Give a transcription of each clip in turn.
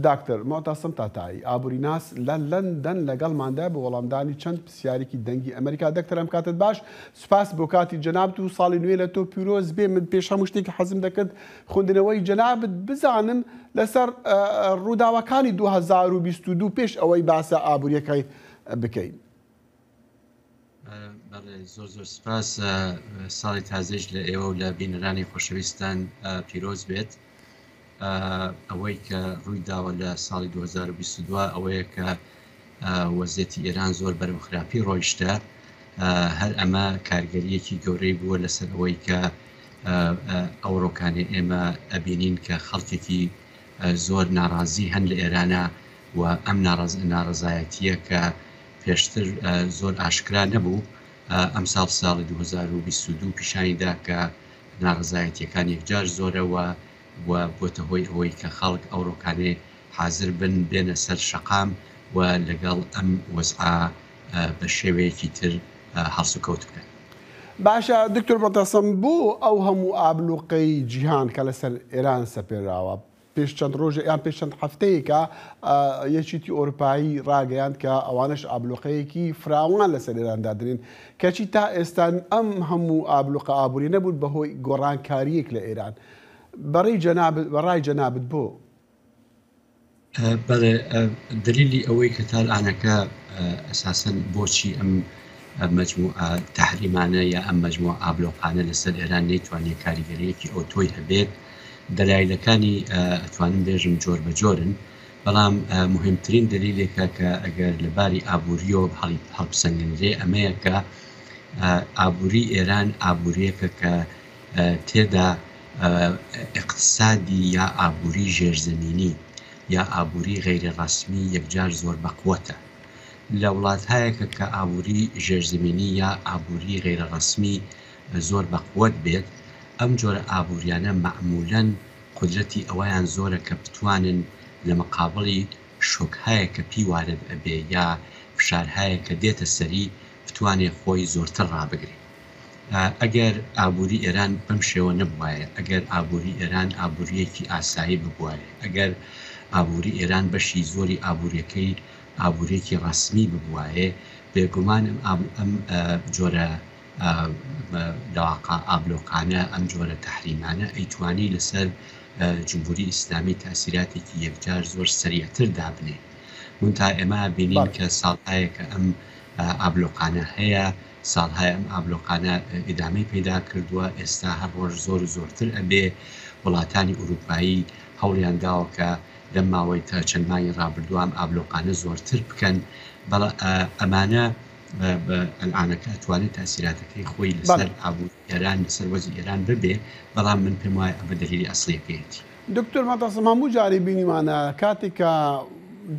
داکتەر معتەسم تاتایی ئابووریناس لە لەندەن لەگەڵماندا بە وەڵامدانی چەند پرسیارێکی دەنگی ئەمریکا. دەکتەر ئەم کاتت باش، سوپاس بۆ کاتی جەنابەت و ساڵی نوێ لە تۆ پیرۆز بێ. من پێش هەموو شتێکی حەزم دەکرد خوێندنەوەی جەنابەت بزانم لەسەر ڕووداوەکانی 2022 پێش ئەوەی باسە ئابووریەکەی بکەین. زۆر سپاس. ساڵی تازەش لە ئێوە و لە بینەرانی خۆشەویستان پیرۆز بێت. ئەوەی کە ڕووی داوە لە ساڵی 2022 ئەوەیە کە وەزیەتی ئێران زۆر بەرەو خراپی ڕۆیشتە. هەر ئەمە کارگەریەکی گەورەی بووە لەسەر ئەوەی کە ئەوڕۆکانی ئێمە ئەبینین کە خەڵکێکی زۆر ناڕازی هەن لە ئێرانە و ئەم ناڕزایەتیە کە پێشتر زۆر ئاشکرا نەبوو، ئەم ساڵی 2022 پیشانیدا کە ناڕزایەتیەکان یەکجار زۆرەوە و بۆتە هۆی ئەوەی کە خەڵک ئەوڕۆکانێ حازر بن بێنە سەر شەقام و لەگەڵ ئەم وەزعە بە شێوەیەکی تر هەڵس و کەوت بکەن. باشە دکتۆر مەتەسم، بۆ ئەو هەموو ئابلوقەی جیهان کە لەسەر ئێران سەپێراوە پێش چەند ڕۆژە یان پێش چەند هەفتەیەکە یەکێتی ئۆروپایی ڕاگەیاند کە ئەوانش ئابلوقەیەکی فراوان لەسەر ئێراندا درێن، کەچی تا ئێستا ئەم هەموو ئابلوقە ئابووری نەبوون بەهۆی گۆڕانکاریەک لە ئێران. بەڕای جەنابەت بۆ؟ بەڵێ دلیلی ئەوەی کە تاالانەکە ئەساسەن بۆچی ئەم مەجموعە تەحریمانە یا ئەم مەجموعە ئابلۆقانە لەسەر ئێران نەیتوانێت کاریگەریەکی ئۆتۆی هەبێت، دەلایلەکانی ئەتوانم بێژم جۆر بە جۆرن، بەڵام مهمترین دلیلێکە کە ئەگەر لەباری ئابووریۆ هەڵبسەنگێنرێ ئەمەیە کە ئابووری ئێران ئابووریەکە کە تێدا اقتصادی یا ئابووری ژێرزەمینی یا ئابووری غەیرە ڕەسمی یەکجار زۆر بەقوەتە. لە وڵاتهایەکە کە ئابووری ژێرزەمینی یا ئابووری غەیرە ڕەسمی زۆر بەقوەت بێت، ئەم جۆرە ئابووریانە معمولاً قودرەتی ئەوەیان زۆرە کە بتوانن لە مقابڵی شۆکهایە کە پیوارد ئەبێ یا فشارهایە کە دێتە سەری بتوانێت خۆی زۆرتر ڕابگرێت. ئەگەر ئابووری ئێران بەم شێوە نەبوایە، ئەگەر ئابووری ئێران ئابووریەکی ئاسایی ببوایە، ئەگەر ئابووری ئێران بەشی زۆری ئابووریەکەی ئابووریەکی ڕەسمی ببوایە، بێگومان ئەم جۆرە داواقع ئابلۆقانە ئەم جۆرە تەحریمانە ئەیتوانی لەسەر جمهوری ئیسلامی تاسیراتێکی یەکجار زۆر سەریعتر دابنێ. منتها ئێمە بینین کە ساڵهایەکە ئەم ئابلۆقانە هەیە، ساڵهای ئەم ئابلۆقانە ئیدامەی پەیدا کردووە، ئێستا هەر ڕۆژ زۆر زۆرتر ئەبێ. وڵاتانی ئوروپایی هەوڵیان داوە کە لەم ماوەی تا چەند مانگی ڕابردووە ئابلۆقانە زۆرتر بکەن، بەڵام ئەمانە ئەلعانەکە ئەتوانێت تاسیراتەکەی خۆی لەسەر ئابووری ئێران لەسەر وەزی ئێران ببێ، بەڵام من پێم وایە ئەمە دلیلی ئەسڵیەکەیەتی. دکتۆر مەتەسم، هەموو جارێ بینیمانە کاتێکە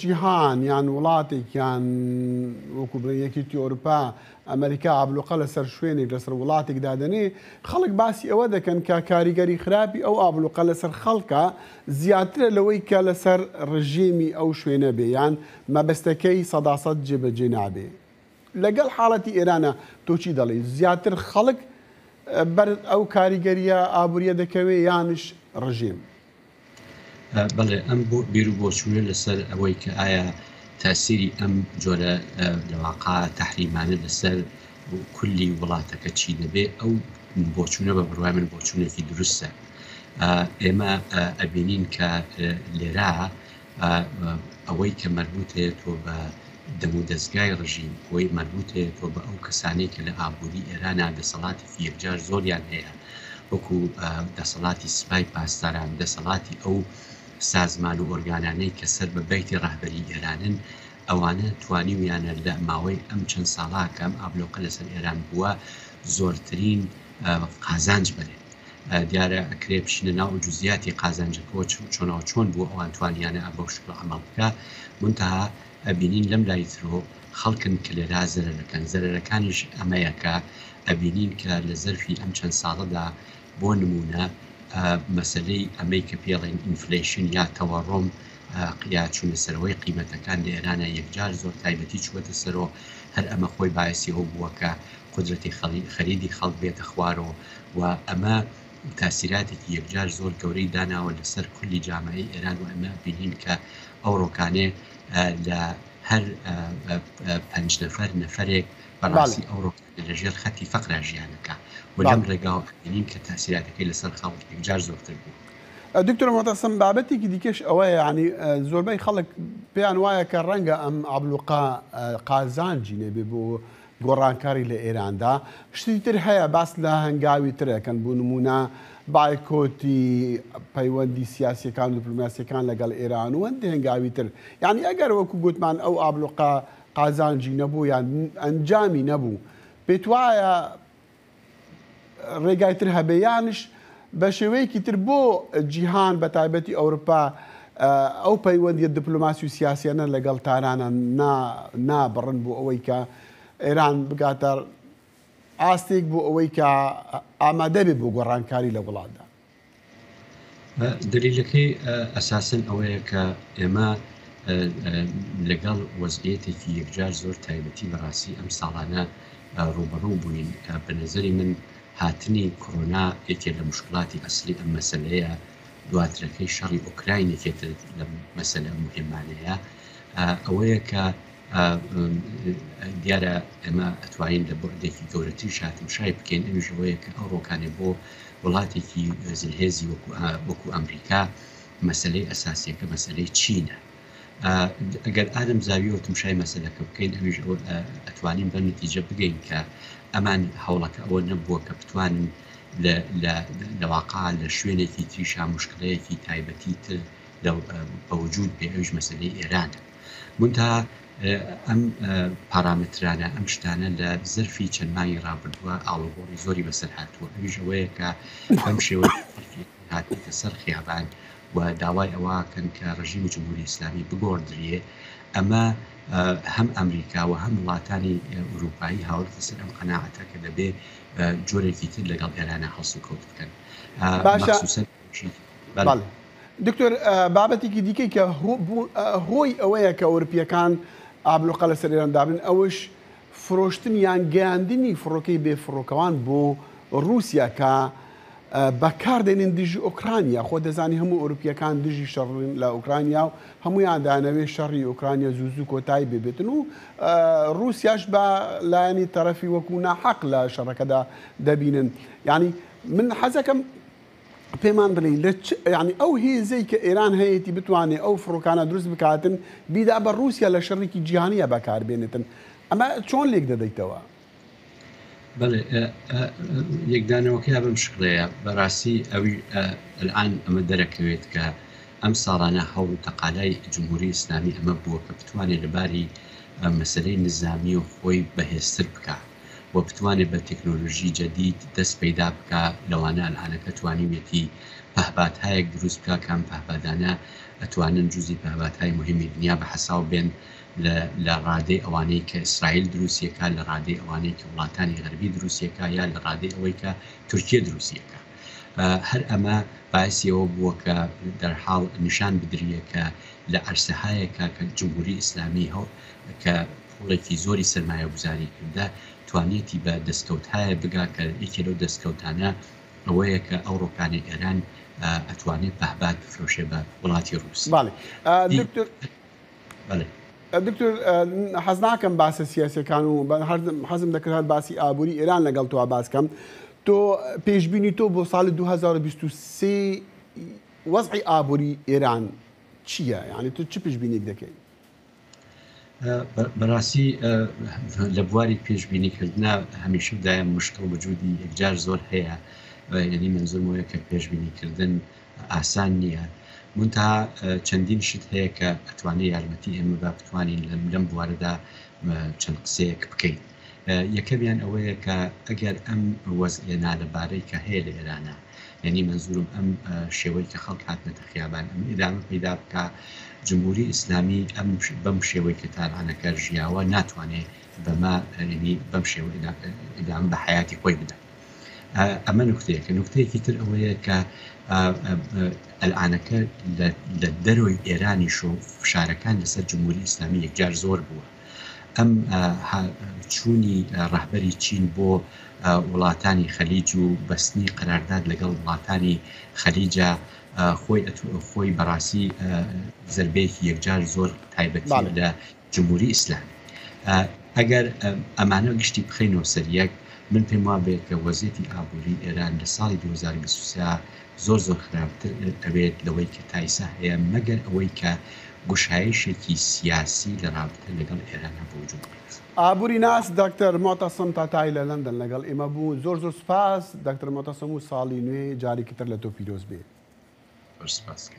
جیهان یان وڵاتێک یان وەکو یەکێتی ئۆروپا ئەمریکا ئابلوقە لەسەر شوێنێک لەسەر وڵاتێک دادەنێ، خەڵک باسی ئەوە دەکەن کە کاریگەری خراپی ئەو ئابلوقە لەسەر خەڵکە زیاترە لەوەی کە لەسەر ڕژیمی ئەو شوێنە بێ یان مەبەستەکەی 100% جێبەجێ نابێ. لەگەڵ حاڵەتی ئێرانە تۆ چی دەڵێ؟ زیاتر خەڵک بەر ئەو کاریگەریە ئابووریە دەکەوێ یانش ڕژیم؟ بەڵێ ئەم بۆ بیر و بۆچوونە لەسەر ئەوەی کە ئایا تاسیری ئەم جۆرە لەواقع تەحریمانە لەسەر کولی وڵاتەکە چی دەبێ، ئەو بۆچوونە بە بڕوای من بۆچوونێکی دروستە. ئێمە ئەبینین کە لێرە ئەوەی کە مربوطەیە تۆ بە دەمو دەستگای ڕژیم، ئەوەی مربوطەیە تۆ بە ئەو کەسانەی کە لە ئابووری ئێرانە دەسەڵاتی یەکجار زۆریان هەیە، وەکو دەسەڵاتی سوپای پاسداران، دەسەڵاتی ئەو سازمان و ئۆرگانانەی کە سەر بە بەیتی ڕاهبەری ئێرانن، ئەوانە توانیویانە لە ماوەی ئەم چەند ساڵا کە ئەم ئابلۆقە لەسەر ئێران بووە زۆرترین قازانج بنێن. دیارە ئەکرێ بشینە ناو جوزیاتی قازانجەکەەوە چۆنەوە چۆن بوو ئەوان توانیانە ئەبەو شکل عەمەڵ بکە. منتها ئەبینین لەم لای ترۆ خەڵکن کە لێرا زەرەرەکەن، زەرەرەکانیش ئەمەیە کە ئەبینین کە لە زەرفی ئەم چەند ساڵەدا بۆ نمونە مەسلەی ئەمەی کە پێڵێن ئینفلیشن یا تەوەڕۆم یا چوونە سەرەوەی قیمەتەکان لە ئێرانە یەکجار زۆر تایبەتی چوەتە سەرۆ، هەر ئەمە خۆی باعسی ئەو بووە کە قودرەتی خەریدی خەڵک بێتە خوارەوە و ئەمە تاثیراتێکی یەکجار زۆر گەورەی داناوە لەسەر کولی جامعی ئێران و ئەمە بینین کە ئەو ڕۆکانێ لە هەر 5 نەفرێک بەڕاستی ئەو ڕۆکانە لەژێر خەتی فەقرا ژیانەکە و لەم ڕێگاوە بینین کە تاثیراتەکەی لەسەر خەڵک یەکجار زۆرتر بوو. دکتۆر مۆتەسم بابەتێکی دیکەش ئەوەیە، ینی زۆربەی خەڵک پێیان وایە کە ڕەنگە ئەم عەبدولقا قازانجی نەبێ بۆ گۆڕانکاری لە ئێراندا. شتی تر هەیە باس لە هەنگاوی ترەکەن بوو نمونە بایکۆتی پەیوەندی سیاسیەکان و دیپلۆماسیەکان لەگەڵ ئێران و هەندێک هەنگاوی تر. یعنی ئەگەر وەکو گوتمان ئەو عەبدولقا قازانجی نەبوو یان ئەنجامی نەبوو، پێت وایە ڕێگای تر هەبێ یانش بە شێوەیەکی تر بۆ جیهان بە تایبەتی ئەوروپا ئەو پەیوەندی دیپلۆماسی و سیاسیانە لەگەڵ تارانە نابڕن بۆ ئەوەی کە ئێران بگاتە ئاستێک بۆ ئەوەی کە ئامادە بێ بۆ گۆڕانکاری لە وڵاتدا. دلیلەکەی ئەساسن ئەوەیە کە ئێمە لەگەڵ وەزعیەتێکی یەکجار زۆر تایبەتی بەڕاستی ئەم ساڵانە ڕوبەڕوو بووین. بە نەزەری من هاتنی کۆرۆنا یەکێک لە مشکلاتی ئەسلی ئەم مەسەلەیە، دواترەکەی شەڕی ئۆکراینێکێتر لە مەسەلە مهمانەیە ئەوەیە کە دیارە ئێمە ئەتوانین لە بۆردێکی گەورەتری شاتمشای بکەین. ئەمیش ئەوەیە کە ئەو ڕۆکانێ بۆ وڵاتێکی زلهێزی وەکو ئەمریکا مەسەلەی ئەساسیەکە مەسەلەی چینە. ئەگەر ئادەم زاویەوە تمشای مەسەلەکە بکەین، ئەمیش ئەتوانین بە نەتیجە بگەین کە ئەمان هەوڵەکە ئەوە نەبووە کە بتوانن لە واقع لە شوێنێکی تریشا مشکلەیەکی تایبەتی تر بەوجود بێ، ئەویش مەسەلەی ئێرانە. منتها ئەم پارامترانە ئەم شتانە لە زەرفی چەند مانگی ڕابردووە ئاڵوگۆڕی زۆری بەسەر هاتووە. ئەویش ئەوەیە کە بەم شێوەیە هاتێتە سەر خیابان و داوای ئەوەکەن کە ڕژیمی جمهوری ئیسلامی بگۆڕدرێ. ئەمە هەم ئەمریکا و هەم وڵاتانی ئەوروپایی هاوڵاتە سەر ئەم قەناعەتە کە دەبێ جۆرێکی تر لەگەڵ ئێرانە هەڵس و کەوت بکەن. دکتۆر بابەتێکی دیکەی کە هۆی ئەوەیە کە ئەوروپیەکان عەبدولقا لەسەر ئێران دابن، ئەوش فرۆشتن یان گەیاندنی فڕۆکەی بێفڕۆکەوان بۆ رووسیا کە بەکاردێنن دژی ئۆکرانیا. خۆ دەزانی هەموو ئەوروپیەکان دژی شەڕن لە ئۆکرانیا و هەمویان دانەوێ شەڕی ئۆکرانیا زوو کۆتایی ببێتن و رووسیاش بە لایەنی تەرەفی وەکو ناحەق لە شەڕەکەدا دەبینن. یعنی من حەزەکەم پێمان بڵێ ینی ئەو هێزەی کە ئێران هەیەی بتوانێت ئەو فڕۆکانە دروست بکاتن بیدا بە رووسیا لە شەڕێکی جیهانیە بەکاربێنێتن، ئەمە چۆن لێک دەدەیتەوە؟ بەڵێ یەکدانەوەکەی بەم شکڵەیە بەڕاستی ئەوی ئەلان ئەمە دەرەکەوێت کە ئەم ساڵانە هەوڵ و تەقالای جمهوری ئیسلامی ئەمە بووە کە بتوانێت لەباری مەسەلەی نظامی و خۆی بەهێزتر بکە و بتوانێت بە تەکنۆلۆژی جەدید دەست پەیدا بکە لەوانە ئەلانەکە توانیوێتی پەهباتهایەک دروست بکە کام پەهبادانە ئەتوانن جوزی پەهباتهای مهمی دنیا بە حەساو بێن لە ڕادەی ئەوانەی کە ئیسرائیل دروستیەکە، لە ڕادەی ئەوانەی کە وڵاتانی غەربی دروستیەکە، یان لە ڕادەی ئەوەی کە تورکیە دروستیەکە. هەر ئەمە باعثیەوە بووە کە دەرحاڵ نیشان بدرێت کە لە عەرسەهایەکە کە جمهوری ئیسلامی کە پوڵێکی زۆری سەرمایە گوزاری کردە توانێتی بە دەستکەوتایە بگا کە یەکێ لەو دەستکەوتانە ئەوەیە کە ئەو ڕۆکانی ئێران ئەتوانێت پەهبات بفرۆشێ بە وڵاتی ڕووس. دکتۆر حەز ناکەم باسە سیاسەکان و حەزم دەکرد باسی ئابووری ئێران لەگەڵ تۆ باسکەم. تۆ پێشبینی تۆ بۆ ساڵی 2023 وەزعی ئابووری ئێران چییە؟ یعنی تۆ چ پێشبینێک دەکەی؟ بەڕاستی لە بواری پێشبینیکردنا هەمیشە دایە مشکل وجودی یەکجار زۆر هەیە، یعنی منزورمەوەیە کە پێشبینیکردن ئاسان نییە. منتها چەندین شت هەیە کە ئەتوانێت یارمەتی ئێمە بە بتوانین لەم بوارەدا چەند قسەیەک بکەین. یەکەمیان ئەوەیە کە ئەگەر ئەم وەزعە نالەبارەی کە هەیە لە ئێرانە، یعنی منزورم ئەم شێوەی کە خەڵک هاتنەتە خیابان ئەم ئیدامە پەیدا بکە جمهوری ئیسلامی ئەم بەم شێوەی کە تارانەکە ژیاوە ناتوانێت بەمە بەم شێوە ئیدام بە حیاتی خۆی بدات. ئەمە نوکتەیەکە. نوکتەیەکی تر ئەوەیە کە ئەلعانەکە لە دەرۆی ئێرانیش و فشارەکان لەسەر جمهوری ئیسلامی یەکجار زۆر بووە. ئەم چوونی ڕەهبەری چین بۆ وڵاتانی خەلیج و بەستنی قەرارداد لەگەڵ وڵاتانی خەلیجە خۆی بەڕاستی زربەیەکی یەکجار زۆر تایبەتی لە جمهوری ئیسلامی. ئەگەر ئەمانە گشتی بخەینەوە سەریەک، من پێم وابێت کە وەزیەتی ئابووری ئێران لە ساڵی 2023 زۆر خراپتر ئەوێت لەوەی کە تا ئێستا هەیە، مەگەر ئەوەی کە گوشایشێکی سیاسی لە رابطە لەگەڵ ئێرانە بوجود بێت. ئابووری ناس دکتەر مۆتەسم تاتای لە لەندەن لەگەڵ ئێمە بوو. زۆر سوپاس دکتەر مۆتەسم و ساڵی نوێ جارێکی تر لە تۆ پیرۆز بێت. سپاس.